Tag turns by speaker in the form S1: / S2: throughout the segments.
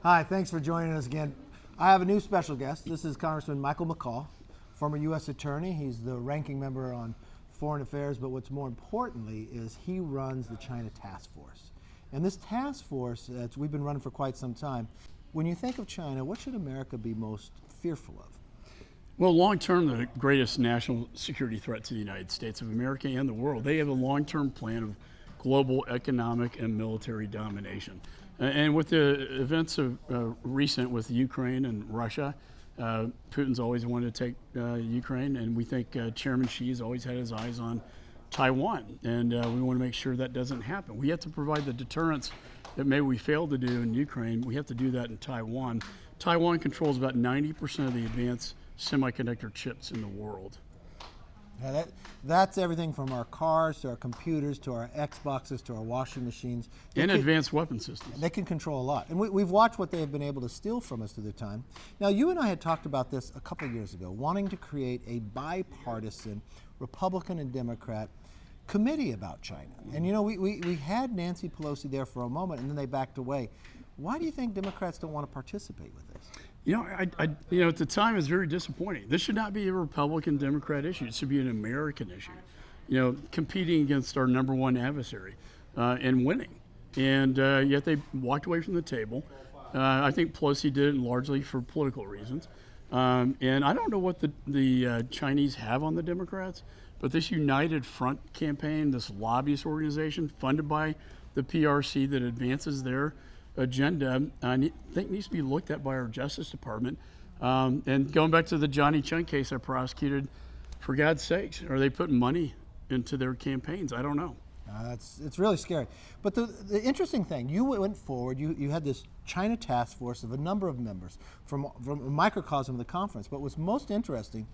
S1: Hi, thanks for joining us again. I have a new special guest. This is Congressman Michael McCaul, former U.S. Attorney. He's the ranking member on Foreign Affairs, but what's more importantly is he runs the China Task Force. And this task force, we've been running for quite some time. When you think of China, what should America be most fearful of?
S2: Well, long term, the greatest national security threat to the United States of America and the world. They have a long-term plan of global economic and military domination. And with the events of recent with Ukraine and Russia, Putin's always wanted to take Ukraine, and we think Chairman Xi's always had his eyes on Taiwan, and we want to make sure that doesn't happen. We have to provide the deterrence that maybe we failed to do in Ukraine. We have to do that in Taiwan. Taiwan controls about 90% of the advanced semiconductor chips in the world.
S1: Yeah, that's everything from our cars to our computers to our Xboxes to our washing machines.
S2: And advanced weapon systems.
S1: They can control a lot. And we've watched what they have been able to steal from us through the time. Now, you and I had talked about this a couple of years ago, wanting to create a bipartisan Republican and Democrat committee about China. And you know, we had Nancy Pelosi there for a moment and then they backed away. Why do you think Democrats don't want to participate with this?
S2: You know, at the time, it's very disappointing. This should not be a Republican-Democrat issue. It should be an American issue. You know, competing against our number one adversary and winning. And yet they walked away from the table. I think Pelosi did it largely for political reasons. And I don't know what the Chinese have on the Democrats, but this United Front campaign, this lobbyist organization funded by the PRC that advances their agenda, I think needs to be looked at by our Justice Department. And going back to the Johnny Chung case I prosecuted, for God's sakes, are they putting money into their campaigns? I don't know.
S1: It's really scary. But the interesting thing, you went forward, you had this China task force of a number of members from a microcosm of the conference. But what's most interesting,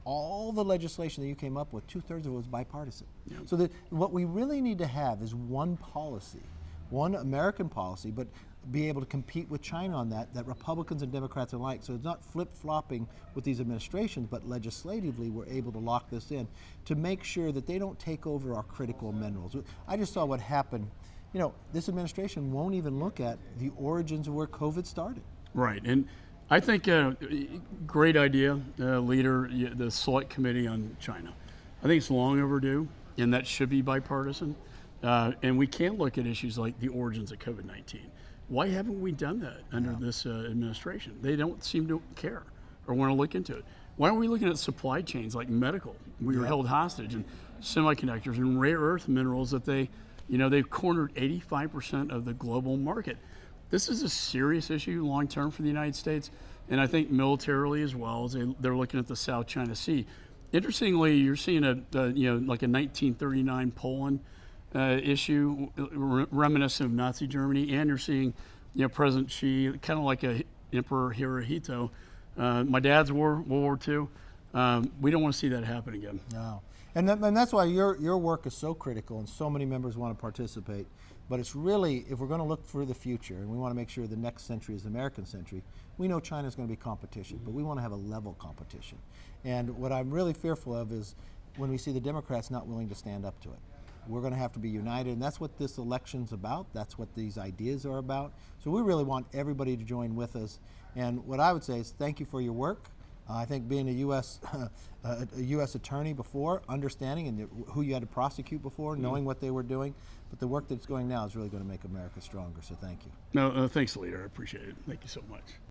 S1: all the legislation that you came up with, 2/3 of it was bipartisan. Yeah. So what we really need to have is one policy, one American policy, but be able to compete with China on that Republicans and Democrats alike. So it's not flip-flopping with these administrations, but legislatively we're able to lock this in to make sure that they don't take over our critical minerals. I just saw what happened. You know, this administration won't even look at the origins of where COVID started.
S2: Right, and I think great idea, leader, the Select Committee on China. I think it's long overdue, and that should be bipartisan. And we can look at issues like the origins of COVID-19. Why haven't we done that under this administration? They don't seem to care or want to look into it. Why aren't we looking at supply chains like medical? We were held hostage, and semiconductors and rare earth minerals that they've cornered 85% of the global market. This is a serious issue long term for the United States, and I think militarily as well as they're looking at the South China Sea. Interestingly, you're seeing like a 1939 Poland issue reminiscent of Nazi Germany, and you're seeing President Xi kind of like a Emperor Hirohito. My dad's World War II. We don't want to see that happen again.
S1: No, and that's why your work is so critical, and so many members want to participate. But it's really, if we're going to look for the future, and we want to make sure the next century is the American century, we know China's going to be competition, but we want to have a level competition. And what I'm really fearful of is when we see the Democrats not willing to stand up to it. We're going to have to be united, and that's what this election's about. That's what these ideas are about. So we really want everybody to join with us. And what I would say is thank you for your work. I think being a U.S. attorney before, understanding and who you had to prosecute before, knowing what they were doing, but the work that's going now is really going to make America stronger. So thank you.
S2: No, thanks, leader. I appreciate it. Thank you so much.